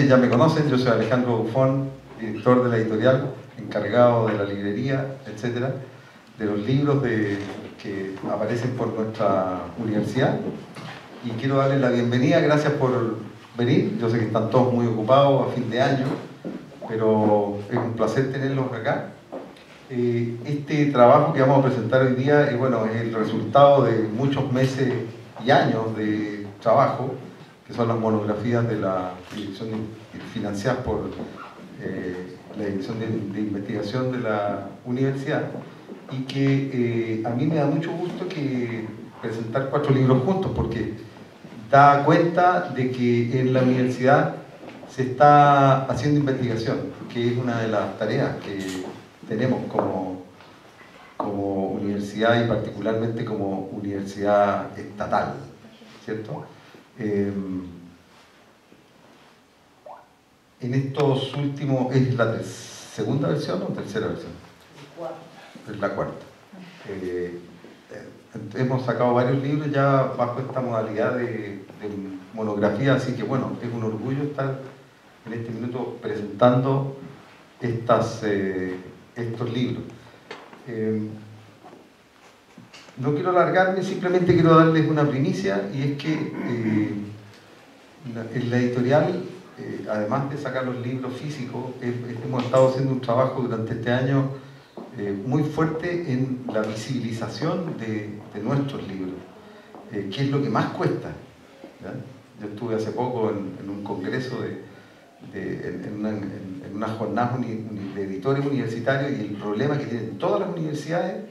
Ya me conocen, yo soy Alejandro Bufón, director de la editorial, encargado de la librería, etcétera, de los libros que aparecen por nuestra universidad. Y quiero darles la bienvenida, gracias por venir. Yo sé que están todos muy ocupados a fin de año, pero es un placer tenerlos acá. Este trabajo que vamos a presentar hoy día es el resultado de muchos meses y años de trabajo, que son las monografías de la dirección financiadas por la Dirección de Investigación de la Universidad, y que a mí me da mucho gusto presentar 4 libros juntos, porque da cuenta de que en la universidad se está haciendo investigación, que es una de las tareas que tenemos como universidad y particularmente como universidad estatal, ¿cierto? En estos últimos, ¿es la segunda versión o tercera versión? Es la cuarta. Hemos sacado varios libros ya bajo esta modalidad de monografía, así que bueno, es un orgullo estar en este minuto presentando estos libros. No quiero alargarme, simplemente quiero darles una primicia, y es que en la editorial, además de sacar los libros físicos, hemos estado haciendo un trabajo durante este año muy fuerte en la visibilización de nuestros libros, que es lo que más cuesta, ¿ya? Yo estuve hace poco en un congreso en unas jornadas de editores universitarios, y el problema que tienen todas las universidades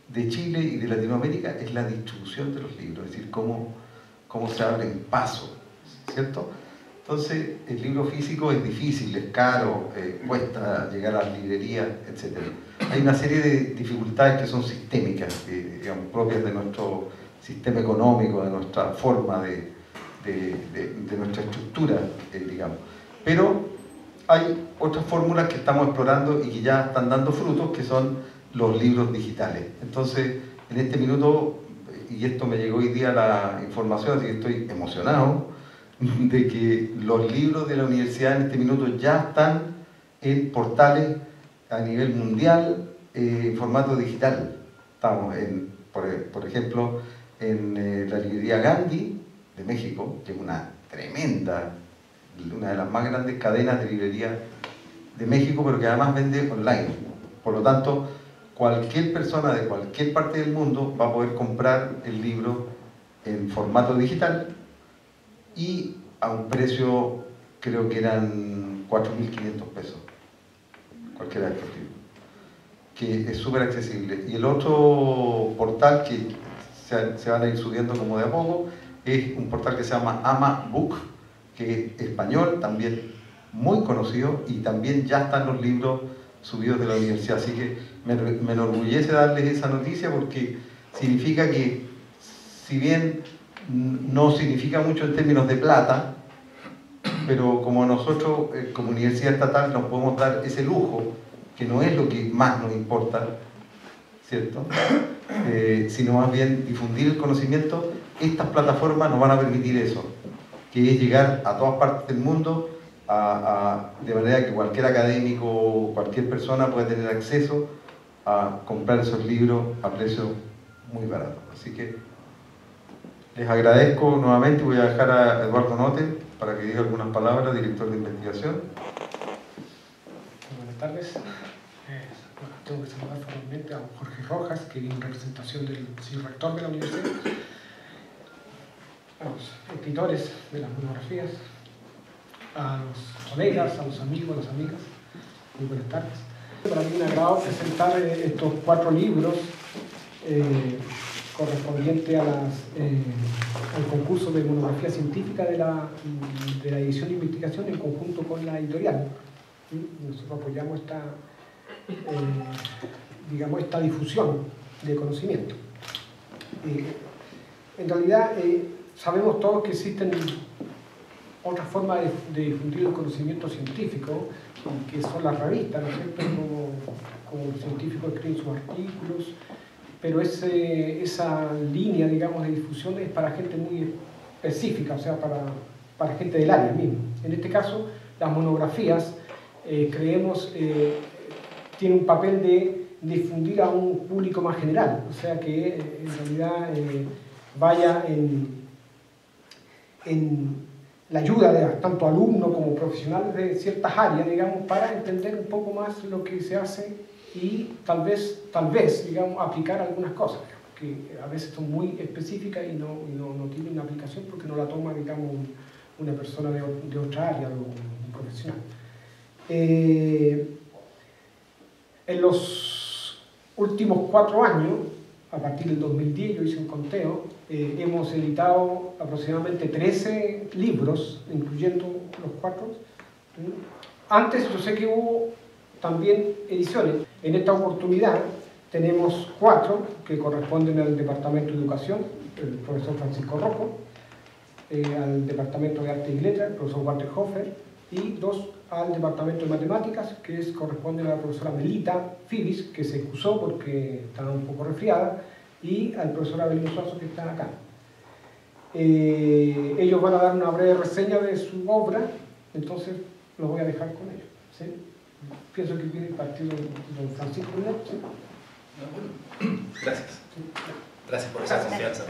de Chile y de Latinoamérica es la distribución de los libros, es decir, cómo se abren paso, ¿cierto? Entonces, el libro físico es difícil, es caro, cuesta llegar a las librerías, etc. Hay una serie de dificultades que son sistémicas, digamos, propias de nuestro sistema económico, de nuestra forma de nuestra estructura, digamos. Pero hay otras fórmulas que estamos explorando y que ya están dando frutos, que son los libros digitales. Entonces, en este minuto, y esto me llegó hoy día la información, así que estoy emocionado, de que los libros de la universidad en este minuto ya están en portales a nivel mundial en formato digital. Estamos, por ejemplo, en la librería Gandhi de México, que es una de las más grandes cadenas de librería de México, pero que además vende online. Por lo tanto, cualquier persona de cualquier parte del mundo va a poder comprar el libro en formato digital y a un precio, creo que eran 4.500 pesos, cualquiera de estos libros, que es súper accesible. Y el otro portal que se van a ir subiendo como de a poco es un portal que se llama AmaBook, que es español, también muy conocido, y también ya están los libros subidos de la universidad. Así que me enorgullece darles esa noticia, porque significa que, si bien no significa mucho en términos de plata, pero como nosotros como universidad estatal nos podemos dar ese lujo, que no es lo que más nos importa, ¿cierto? Sino más bien difundir el conocimiento. Estas plataformas nos van a permitir eso, que es llegar a todas partes del mundo, de manera que cualquier académico, cualquier persona pueda tener acceso a comprar esos libros a precios muy baratos. Así que les agradezco nuevamente. Voy a dejar a Eduardo Note para que diga algunas palabras, director de investigación. Buenas tardes. Tengo que saludar formalmente a Jorge Rojas, que viene en representación del señor rector de la universidad, a los escritores de las monografías, a los colegas, a los amigos, a las amigas. Muy buenas tardes. Para mí es un agrado presentar estos 4 libros correspondientes al concurso de monografía científica de la edición de investigación, en conjunto con la editorial. Nosotros apoyamos esta difusión de conocimiento. En realidad, sabemos todos que existen otras formas de difundir el conocimiento científico, que son las revistas, ¿no es cierto? Como los científicos escriben sus artículos, pero esa línea, digamos, de difusión es para gente muy específica, o sea, para gente del área mismo. En este caso, las monografías, creemos, tienen un papel de difundir a un público más general, o sea que en realidad vaya en la ayuda de tanto alumnos como profesionales de ciertas áreas, digamos, para entender un poco más lo que se hace y tal vez, digamos, aplicar algunas cosas, que a veces son muy específicas y no tienen una aplicación porque no la toma, digamos, una persona de otra área o un profesional. En los últimos 4 años, a partir del 2010, yo hice un conteo, hemos editado aproximadamente 13 libros, incluyendo los 4. Antes yo sé que hubo también ediciones. En esta oportunidad tenemos 4 que corresponden al Departamento de Educación, el profesor Francisco Rojo, al Departamento de Arte y Letras, el profesor Walter Hofer, y 2 al Departamento de Matemáticas, que corresponde a la profesora Melita Fibis, que se excusó porque estaba un poco resfriada, y al profesor Abelino Suazo, que está acá. Ellos van a dar una breve reseña de su obra, entonces los voy a dejar con ellos, ¿sí? Pienso que viene partido don Francisco Brunet, ¿sí? Gracias. Gracias por esa confianza.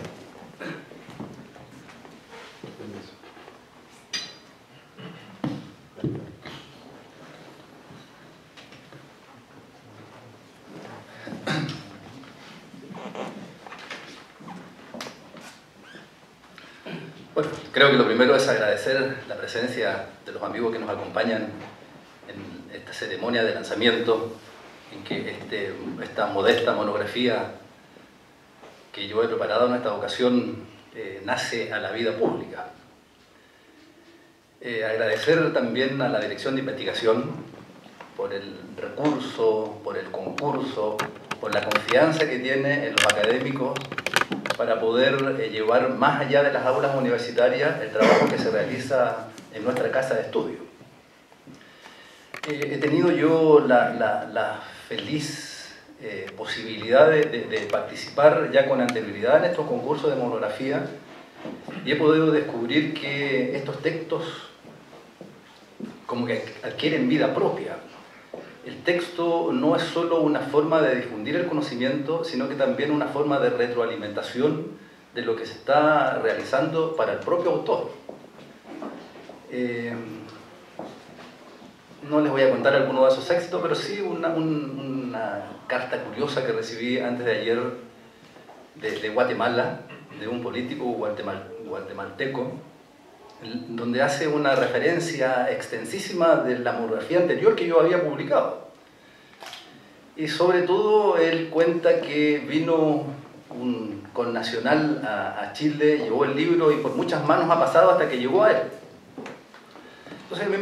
Bueno, creo que lo primero es agradecer la presencia de los amigos que nos acompañan en esta ceremonia de lanzamiento, en que esta modesta monografía que yo he preparado en esta ocasión nace a la vida pública. Agradecer también a la Dirección de Investigación por el recurso, por el concurso, por la confianza que tiene en los académicos para poder llevar más allá de las aulas universitarias el trabajo que se realiza en nuestra casa de estudio. He tenido yo la feliz posibilidad de participar ya con anterioridad en estos concursos de monografía y he podido descubrir que estos textos como que adquieren vida propia. El texto no es solo una forma de difundir el conocimiento, sino que también una forma de retroalimentación de lo que se está realizando para el propio autor. No les voy a contar algunos de esos éxitos, pero sí una carta curiosa que recibí antes de ayer de Guatemala, de un político guatemalteco, donde hace una referencia extensísima de la monografía anterior que yo había publicado. Y sobre todo él cuenta que vino un connacional a Chile, llevó el libro y por muchas manos ha pasado hasta que llegó a él. Entonces a mí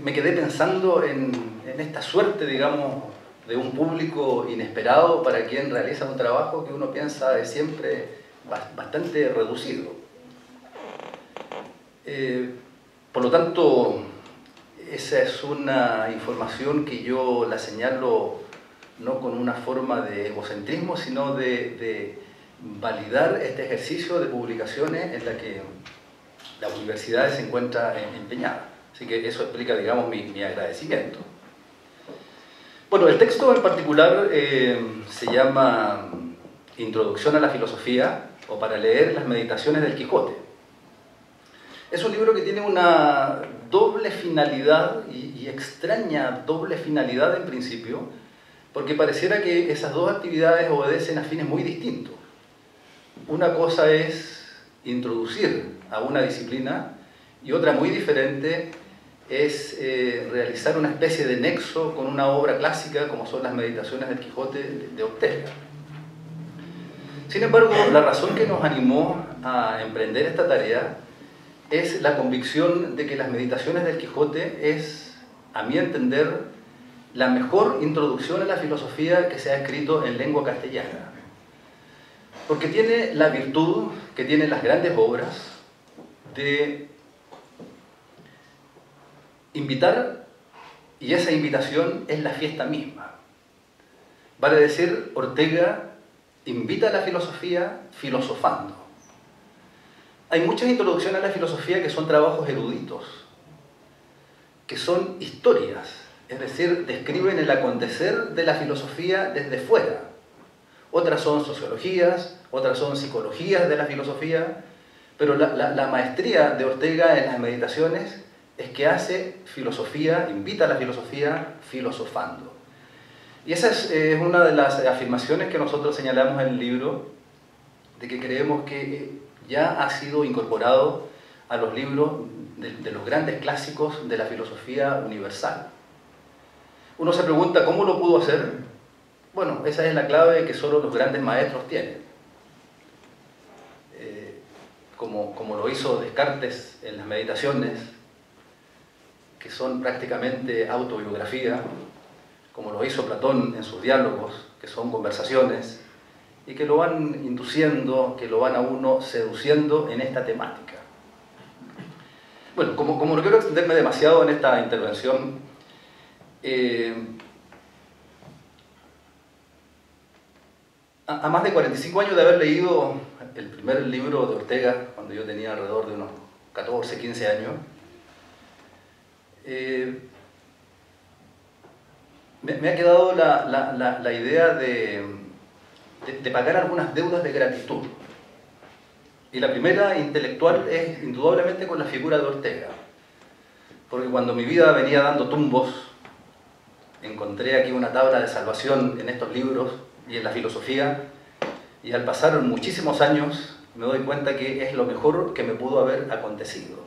me quedé pensando en esta suerte, digamos, de un público inesperado para quien realiza un trabajo que uno piensa es siempre bastante reducido. Por lo tanto, esa es una información que yo la señalo no con una forma de egocentrismo, sino de validar este ejercicio de publicaciones en la que la universidad se encuentra empeñada. Así que eso explica, digamos, mi agradecimiento. Bueno, el texto en particular se llama Introducción a la Filosofía, o para leer las Meditaciones del Quijote. Es un libro que tiene una doble finalidad y extraña doble finalidad en principio, porque pareciera que esas dos actividades obedecen a fines muy distintos. Una cosa es introducir a una disciplina y otra muy diferente es realizar una especie de nexo con una obra clásica como son las Meditaciones del Quijote de Ortega. Sin embargo, la razón que nos animó a emprender esta tarea es la convicción de que las Meditaciones del Quijote es, a mi entender, la mejor introducción a la filosofía que se ha escrito en lengua castellana. Porque tiene la virtud que tienen las grandes obras de invitar, y esa invitación es la fiesta misma. Vale decir, Ortega invita a la filosofía filosofando. Hay muchas introducciones a la filosofía que son trabajos eruditos, que son historias, es decir, describen el acontecer de la filosofía desde fuera. Otras son sociologías, otras son psicologías de la filosofía, pero la maestría de Ortega en las meditaciones es que hace filosofía, invita a la filosofía filosofando. Y esa es una de las afirmaciones que nosotros señalamos en el libro, de que creemos que ya ha sido incorporado a los libros de los grandes clásicos de la filosofía universal. Uno se pregunta, ¿cómo lo pudo hacer? Bueno, esa es la clave que solo los grandes maestros tienen. Como lo hizo Descartes en las meditaciones, que son prácticamente autobiografía, como lo hizo Platón en sus diálogos, que son conversaciones, y que lo van induciendo, que lo van a uno seduciendo en esta temática. Bueno, como no quiero extenderme demasiado en esta intervención, a más de 45 años de haber leído el primer libro de Ortega, cuando yo tenía alrededor de unos 14, 15 años, me ha quedado la idea de pagar algunas deudas de gratitud. Y la primera intelectual es indudablemente con la figura de Ortega. Porque cuando mi vida venía dando tumbos, encontré aquí una tabla de salvación en estos libros y en la filosofía, y al pasar muchísimos años me doy cuenta que es lo mejor que me pudo haber acontecido.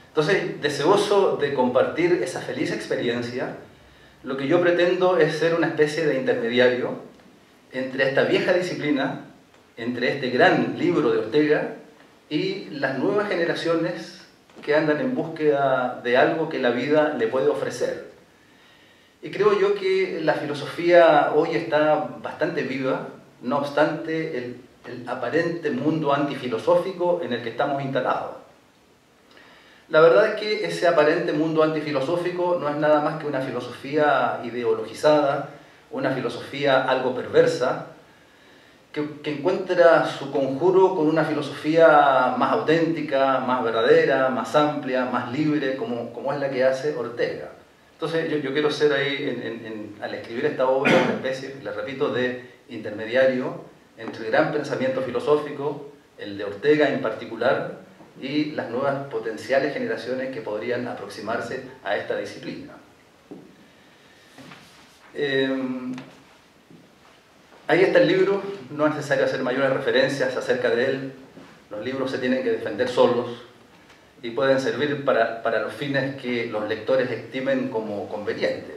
Entonces, deseoso de compartir esa feliz experiencia, lo que yo pretendo es ser una especie de intermediario entre esta vieja disciplina, entre este gran libro de Ortega y las nuevas generaciones que andan en búsqueda de algo que la vida le puede ofrecer. Y creo yo que la filosofía hoy está bastante viva, no obstante el aparente mundo antifilosófico en el que estamos instalados. La verdad es que ese aparente mundo antifilosófico no es nada más que una filosofía ideologizada, una filosofía algo perversa, que encuentra su conjuro con una filosofía más auténtica, más verdadera, más amplia, más libre, como es la que hace Ortega. Entonces yo quiero ser ahí, al escribir esta obra, una especie, les repito, de intermediario entre el gran pensamiento filosófico, el de Ortega en particular, y las nuevas potenciales generaciones que podrían aproximarse a esta disciplina. Ahí está el libro, no es necesario hacer mayores referencias acerca de él, los libros se tienen que defender solos y pueden servir para los fines que los lectores estimen como convenientes,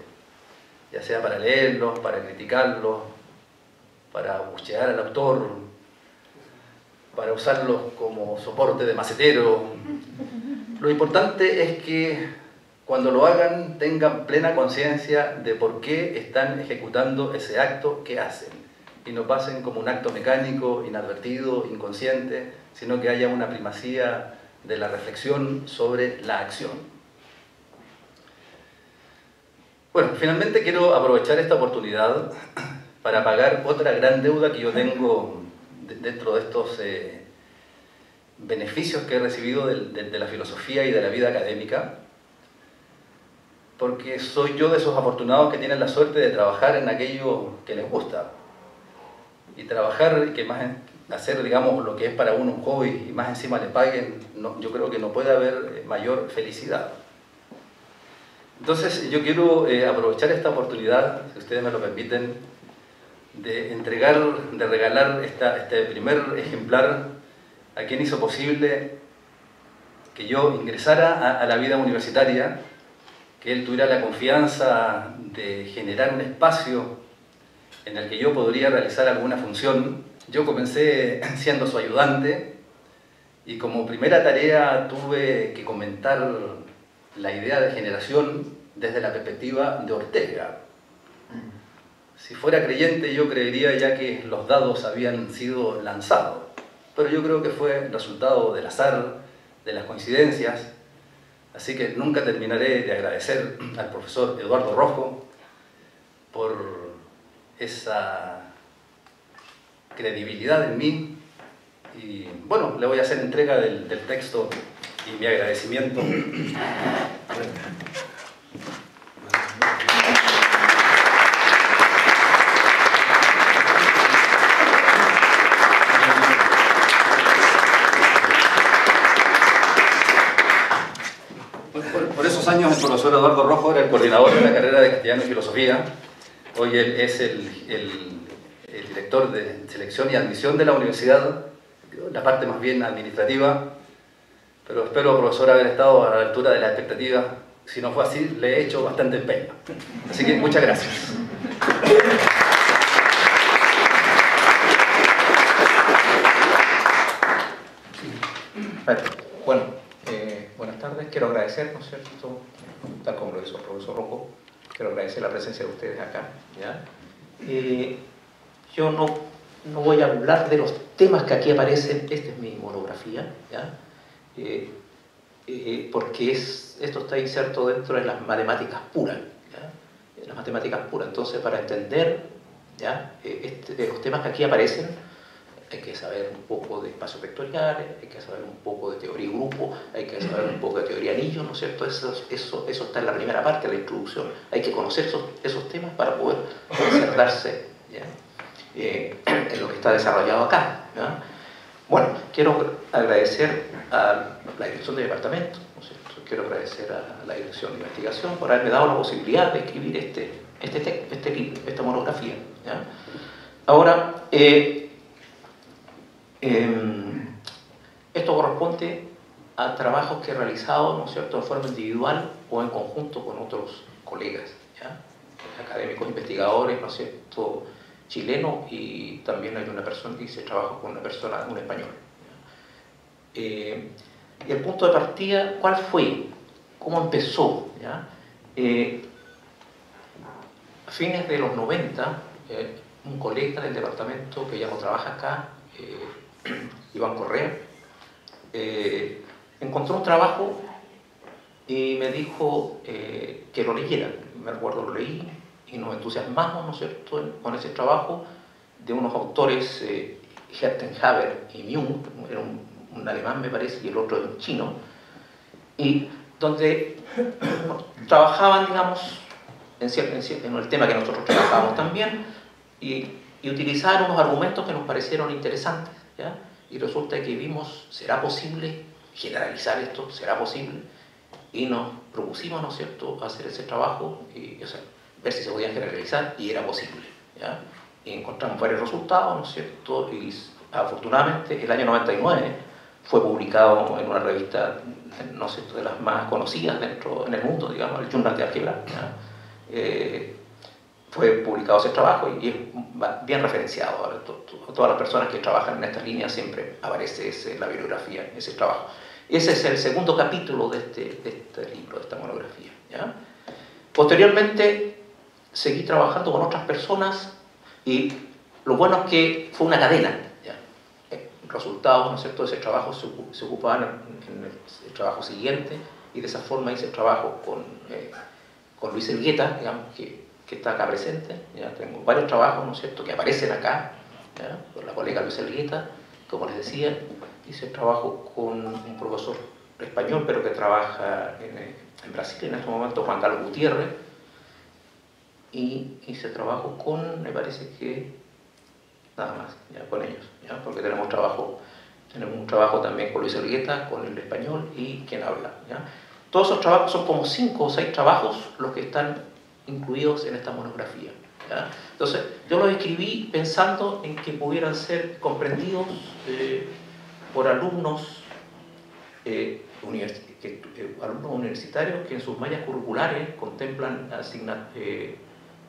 ya sea para leerlos, para criticarlos, para buchear al autor, para usarlos como soporte de macetero. Lo importante es que cuando lo hagan tengan plena conciencia de por qué están ejecutando ese acto que hacen y no pasen como un acto mecánico, inadvertido, inconsciente, sino que haya una primacía de la reflexión sobre la acción. Bueno, finalmente quiero aprovechar esta oportunidad para pagar otra gran deuda que yo tengo dentro de estos beneficios que he recibido de la filosofía y de la vida académica, porque soy yo de esos afortunados que tienen la suerte de trabajar en aquello que les gusta. Y trabajar, que más hacer, digamos, lo que es para uno un hobby y más encima le paguen, yo creo que no puede haber mayor felicidad. Entonces yo quiero aprovechar esta oportunidad, si ustedes me lo permiten, de regalar este primer ejemplar a quien hizo posible que yo ingresara a la vida universitaria, que él tuviera la confianza de generar un espacio en el que yo podría realizar alguna función. Yo comencé siendo su ayudante y como primera tarea tuve que comentar la idea de generación desde la perspectiva de Ortega. Si fuera creyente yo creería ya que los dados habían sido lanzados, pero yo creo que fue el resultado del azar, de las coincidencias, así que nunca terminaré de agradecer al profesor Eduardo Rojo por esa credibilidad en mí y bueno, le voy a hacer entrega del texto y mi agradecimiento. profesor Eduardo Rojo era el coordinador de la carrera de Castellano y Filosofía. Hoy él es el director de selección y admisión de la universidad, la parte más bien administrativa, pero espero, profesor, haber estado a la altura de las expectativas. Si no fue así, le he hecho bastante empeño. Así que muchas gracias. Bueno, buenas tardes. Quiero agradecer, ¿no es cierto?, tal como lo hizo el profesor Rojo, quiero agradecer la presencia de ustedes acá, ¿ya? Yo no voy a hablar de los temas que aquí aparecen. Esta es mi monografía, ¿ya? Porque esto está inserto dentro de las matemáticas puras, ¿ya? Las matemáticas puras. Entonces, para entender, ¿ya?, los temas que aquí aparecen, hay que saber un poco de espacios vectoriales, hay que saber un poco de teoría y grupo, hay que saber un poco de teoría anillo, ¿no es cierto? Eso está en la primera parte de la introducción. Hay que conocer esos temas para poder insertarse, ¿ya?, en lo que está desarrollado acá, ¿ya? Bueno, quiero agradecer a la dirección del departamento, ¿no es cierto? Quiero agradecer a la dirección de investigación por haberme dado la posibilidad de escribir este libro, esta monografía, ¿ya? Ahora, esto corresponde a trabajos que he realizado, ¿no es cierto?, de forma individual o en conjunto con otros colegas, ¿ya?, académicos, investigadores, ¿no es cierto?, chilenos, y también hay una persona que hice trabajo con un español, ¿ya? Y el punto de partida, ¿cuál fue? ¿Cómo empezó? ¿Ya? A fines de los 90, un colega del departamento que ya no trabaja acá, Iván Correa, encontró un trabajo y me dijo que lo leyera. Me acuerdo, lo leí y nos entusiasmamos, ¿no es cierto?, con ese trabajo de unos autores, Hertenhaber y Jung, era un alemán, me parece, y el otro un chino, y donde trabajaban, digamos, en el tema que nosotros trabajábamos también, y utilizaron unos argumentos que nos parecieron interesantes, ¿ya? Y resulta que vimos, ¿será posible generalizar esto? ¿Será posible? Y nos propusimos, ¿no es cierto?, hacer ese trabajo y, o sea, ver si se podía generalizar, y era posible, ¿ya? Y encontramos varios resultados, ¿no es cierto? Y afortunadamente el año 99 fue publicado en una revista, no sé, de las más conocidas en el mundo, digamos, el Journal de Álgebra, ¿ya? Fue publicado ese trabajo y es bien referenciado. Ahora, todas las personas que trabajan en estas líneas siempre aparece la bibliografía, ese trabajo. Ese es el segundo capítulo de este libro, de esta monografía, ¿ya? Posteriormente seguí trabajando con otras personas y lo bueno es que fue una cadena, ¿ya? Resultados, ¿no es cierto?, de ese trabajo se ocupaban en el trabajo siguiente, y de esa forma hice el trabajo con Luis Elgueta, digamos, que está acá presente. Ya tengo varios trabajos, ¿no es cierto?, que aparecen acá, ¿ya?, con la colega Luis Elgueta. Como les decía, hice el trabajo con un profesor español, pero que trabaja en Brasil en este momento, Juan Carlos Gutiérrez, y hice trabajo con, me parece que nada más, ya, con ellos, ya, porque tenemos un trabajo también con Luis Elgueta, con el español y quien habla, ya. Todos esos trabajos son como 5 o 6 trabajos los que están incluidos en esta monografía, ¿ya? Entonces, yo los escribí pensando en que pudieran ser comprendidos por alumnos, alumnos universitarios que en sus mallas curriculares contemplan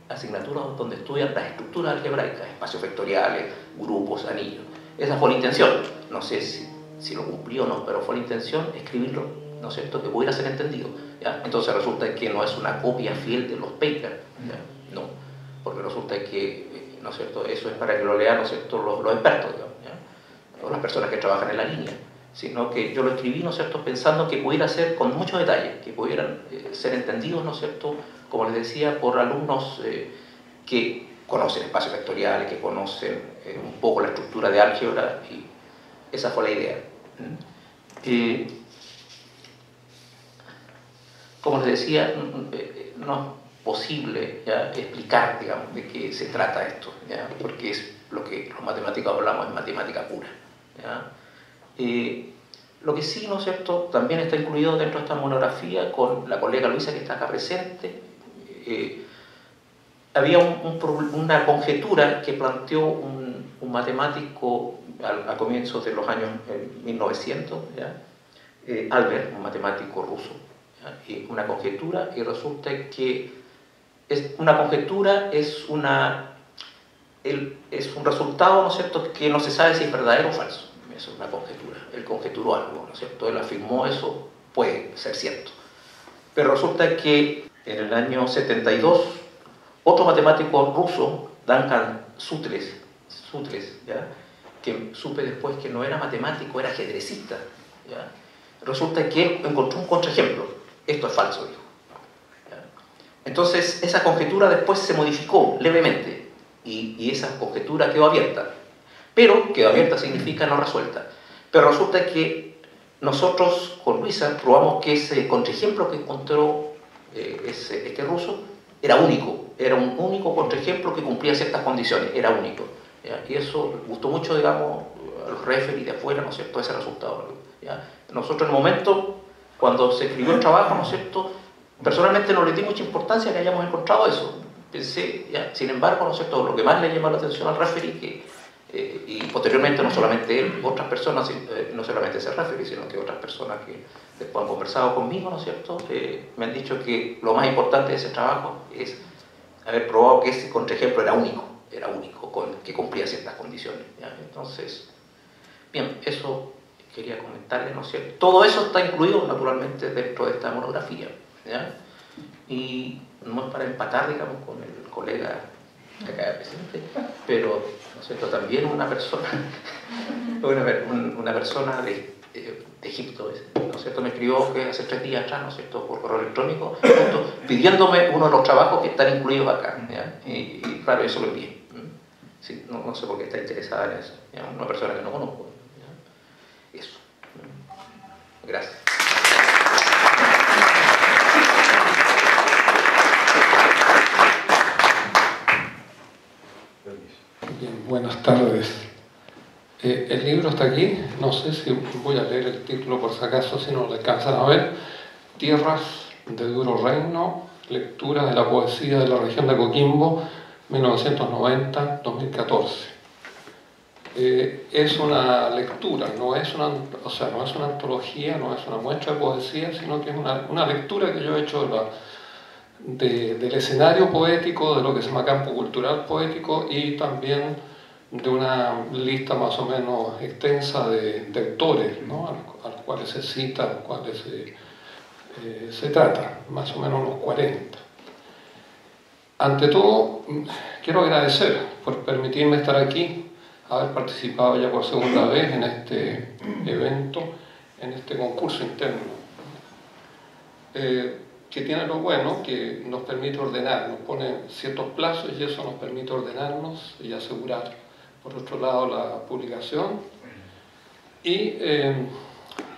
asignaturas donde estudian las estructuras algebraicas, espacios vectoriales, grupos, anillos. Esa fue la intención. No sé si lo cumplí o no, pero fue la intención escribirlo, ¿no es cierto?, que pudiera ser entendido, ¿ya? Entonces resulta que no es una copia fiel de los papers, ¿ya? No, porque resulta que, ¿no es cierto?, eso es para que lo lean, ¿no es cierto?, los expertos, digamos, ¿ya?, o las personas que trabajan en la línea, sino que yo lo escribí, ¿no es cierto?, pensando que pudiera ser con mucho detalle, que pudieran ser entendidos, ¿no es cierto?, como les decía, por alumnos que conocen espacios vectoriales, que conocen un poco la estructura de álgebra, y esa fue la idea. Como les decía, no es posible, ¿ya?, explicar, digamos, de qué se trata esto, ¿ya?, porque es lo que los matemáticos hablamos, es matemática pura, ¿ya? Lo que sí, ¿no es cierto?, también está incluido dentro de esta monografía con la colega Luisa que está acá presente. Había una conjetura que planteó un matemático a comienzos de los años 1900, ¿ya? Albert, un matemático ruso, ¿ya? Y una conjetura, y resulta que una conjetura es un resultado, ¿no es cierto?, que no se sabe si es verdadero o falso. Eso es una conjetura. Él conjeturó algo, ¿no es cierto? Él afirmó eso, puede ser cierto. Pero resulta que en el año 72, otro matemático ruso, Duncan Sutres, ¿ya?, que supe después que no era matemático, era ajedrecista, ¿ya?, resulta que él encontró un contraejemplo. Esto es falso, dijo. ¿Ya? Entonces, esa conjetura después se modificó levemente y esa conjetura quedó abierta. Pero quedó abierta significa no resuelta. Pero resulta que nosotros con Luisa probamos que ese contraejemplo que encontró este ruso era único. Era un único contraejemplo que cumplía ciertas condiciones. Era único. ¿Ya? Y eso gustó mucho, digamos, a los referees de afuera, ¿no es cierto?, ese resultado. ¿Ya? Nosotros en el momento, cuando se escribió el trabajo, ¿no es cierto?, personalmente no le di mucha importancia que hayamos encontrado eso. Pensé, ¿ya? Sin embargo, ¿no es cierto?, lo que más le llamó la atención al referee, y posteriormente no solamente él, otras personas, no solamente ese referee, sino que otras personas que después han conversado conmigo, ¿no es cierto?, me han dicho que lo más importante de ese trabajo es haber probado que ese contraejemplo era único, que cumplía ciertas condiciones, ¿ya? Entonces, bien, eso quería comentarles, ¿no es cierto? Todo eso está incluido naturalmente dentro de esta monografía, ¿ya? Y no es para empatar, digamos, con el colega acá presente, pero, ¿no es cierto?, también una persona de Egipto, ¿no es cierto?, me escribió que hace 3 días atrás, ¿no es cierto?, por correo electrónico, pidiéndome uno de los trabajos que están incluidos acá, ¿ya? Y claro, eso lo envié. Sí, no sé por qué está interesada en eso, ¿ya? Una persona que no conozco, ¿ya? Eso. Gracias. Bien, buenas tardes. El libro está aquí, no sé si voy a leer el título por si acaso, si no lo alcanzan a ver. Tierras de duro reino, lectura de la poesía de la región de Coquimbo, 1990-2014. Es una lectura, no es una antología, no es una muestra de poesía, sino que es una lectura que yo he hecho del escenario poético, de lo que se llama campo cultural poético, y también de una lista más o menos extensa de autores, ¿no?, a los cuales se cita, a los cuales se trata, más o menos unos 40. Ante todo, quiero agradecer por permitirme estar aquí, haber participado ya por segunda vez en este evento, en este concurso interno, que tiene lo bueno que nos permite ordenar, nos pone ciertos plazos y eso nos permite ordenarnos y asegurar, por otro lado, la publicación. Y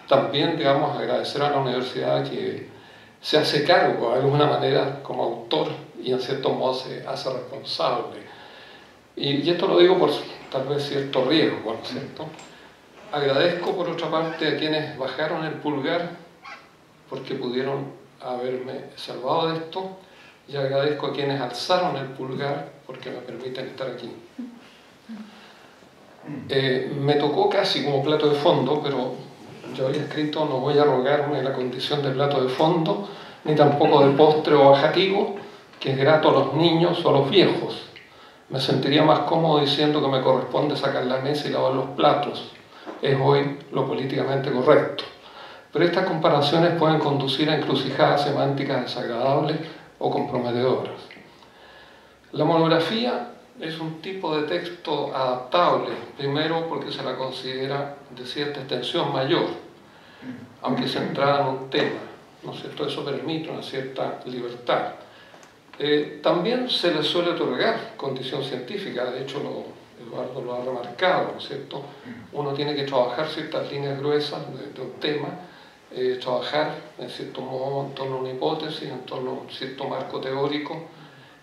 también, digamos, agradecer a la universidad que se hace cargo de alguna manera como autor y en cierto modo se hace responsable. Y esto lo digo por tal vez cierto riesgo, ¿no es cierto? Agradezco por otra parte a quienes bajaron el pulgar porque pudieron haberme salvado de esto, y agradezco a quienes alzaron el pulgar porque me permiten estar aquí. Me tocó casi como plato de fondo, pero yo había escrito: no voy a arrogarme la condición de plato de fondo, ni tampoco de postre o bajativo, que es grato a los niños o a los viejos. Me sentiría más cómodo diciendo que me corresponde sacar la mesa y lavar los platos. Es hoy lo políticamente correcto. Pero estas comparaciones pueden conducir a encrucijadas semánticas desagradables o comprometedoras. La monografía es un tipo de texto adaptable, primero porque se la considera de cierta extensión mayor, aunque centrada en un tema, ¿no es cierto? Eso permite una cierta libertad. También se le suele otorgar condición científica, de hecho Eduardo lo ha remarcado, ¿no es cierto? Uno tiene que trabajar ciertas líneas gruesas de un tema, trabajar en cierto modo en torno a una hipótesis, en torno a un cierto marco teórico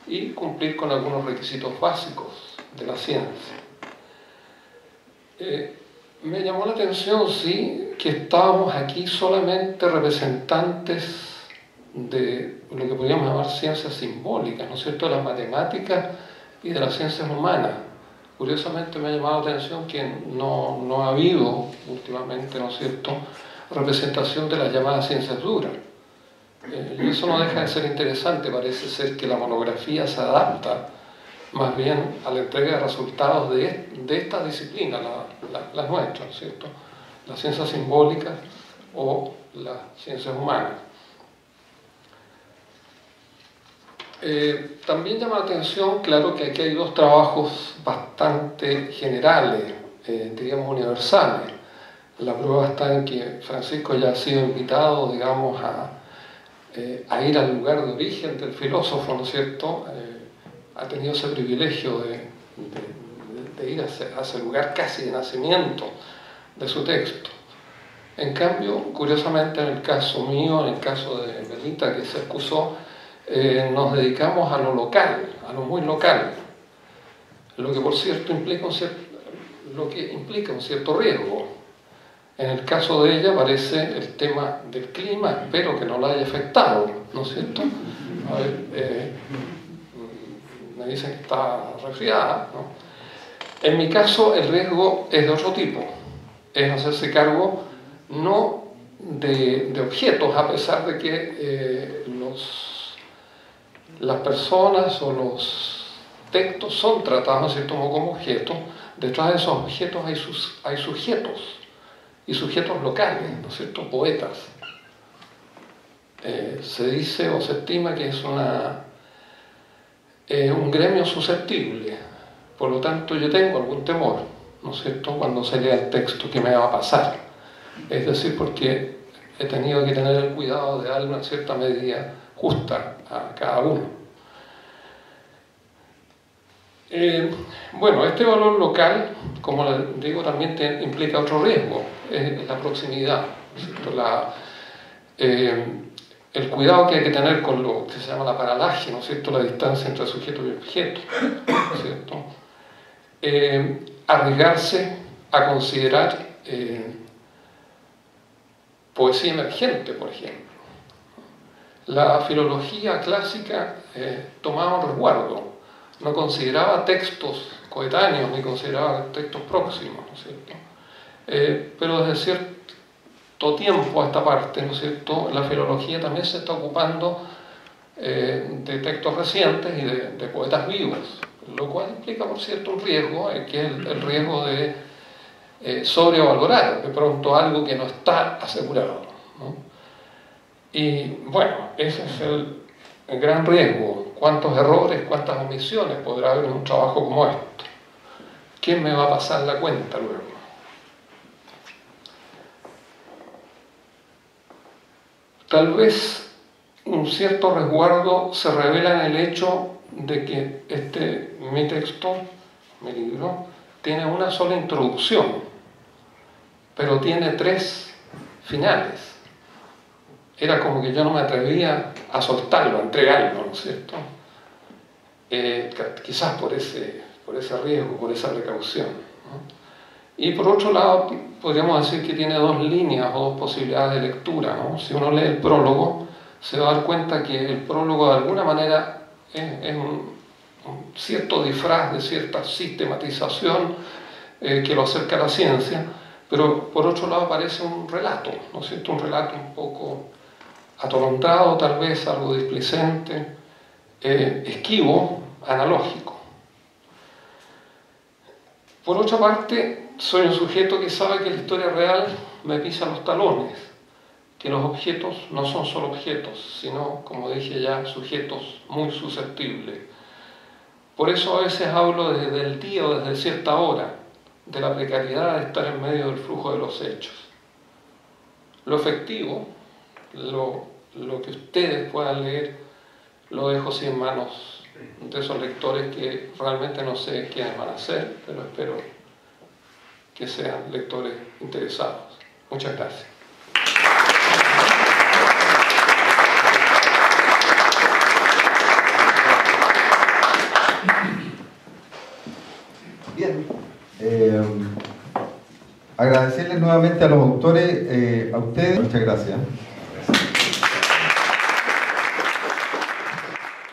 y cumplir con algunos requisitos básicos de la ciencia. Me llamó la atención, sí, que estábamos aquí solamente representantes de lo que podríamos llamar ciencias simbólicas, ¿no es cierto?, de las matemáticas y de las ciencias humanas. Curiosamente me ha llamado la atención que no ha habido últimamente, ¿no es cierto?, representación de las llamadas ciencias duras. Y eso no deja de ser interesante. Parece ser que la monografía se adapta más bien a la entrega de resultados de esta disciplina, la nuestra, ¿no es cierto?, las ciencias simbólicas o las ciencias humanas. También llama la atención, claro, que aquí hay dos trabajos bastante generales, diríamos universales. La prueba está en que Francisco ya ha sido invitado, digamos, a ir al lugar de origen del filósofo, ¿no es cierto? Ha tenido ese privilegio de ir a ese lugar casi de nacimiento de su texto. En cambio, curiosamente, en el caso mío, en el caso de Melita, que se excusó, nos dedicamos a lo local, a lo muy local, lo que por cierto implica un cierto riesgo. En el caso de ella aparece el tema del clima, espero que no la haya afectado, ¿no es cierto? A ver, me dicen que está resfriada, ¿no? En mi caso el riesgo es de otro tipo, es hacerse cargo no de objetos, a pesar de que las personas o los textos son tratados, ¿no es cierto?, como objetos. Detrás de esos objetos hay sujetos, y sujetos locales, ¿no es cierto?, poetas. Se dice o se estima que es un gremio susceptible, por lo tanto yo tengo algún temor, ¿no es cierto?, cuando se lea el texto, ¿qué me va a pasar? Es decir, porque he tenido que tener el cuidado de darle una cierta medida justa a cada uno. Bueno, este valor local, como les digo, también implica otro riesgo, es la proximidad, el cuidado que hay que tener con lo que se llama la paralaje, ¿no es cierto?, la distancia entre sujeto y objeto, ¿no es cierto? Arriesgarse a considerar poesía emergente, por ejemplo. La filología clásica tomaba un resguardo, no consideraba textos coetáneos ni consideraba textos próximos, ¿no es cierto? Pero desde cierto tiempo a esta parte, ¿no es cierto?, la filología también se está ocupando de textos recientes y de poetas vivos, lo cual implica, por cierto, un riesgo, que es el riesgo de sobrevalorar de pronto algo que no está asegurado, ¿no? Y bueno, ese es el gran riesgo. ¿Cuántos errores, cuántas omisiones podrá haber en un trabajo como esto? ¿Quién me va a pasar la cuenta luego? Tal vez un cierto resguardo se revela en el hecho de que mi texto, mi libro, tiene una sola introducción, pero tiene 3 finales. Era como que yo no me atrevía a soltarlo, a entregarlo, ¿no es cierto? Quizás por ese riesgo, por esa precaución, ¿no? Y por otro lado, podríamos decir que tiene 2 líneas o 2 posibilidades de lectura, ¿no? Si uno lee el prólogo, se va a dar cuenta que el prólogo de alguna manera es un cierto disfraz de cierta sistematización que lo acerca a la ciencia, pero por otro lado aparece un relato, ¿no es cierto?, un relato un poco atolondrado, tal vez algo displicente, esquivo, analógico. Por otra parte, soy un sujeto que sabe que la historia real me pisa los talones, que los objetos no son solo objetos, sino, como dije ya, sujetos muy susceptibles. Por eso a veces hablo desde el día o desde cierta hora, de la precariedad de estar en medio del flujo de los hechos. Lo efectivo, lo que ustedes puedan leer, lo dejo así en manos de esos lectores que realmente no sé quiénes van a ser, pero espero que sean lectores interesados. Muchas gracias. Bien. Agradecerles nuevamente a los autores, a ustedes. Muchas gracias.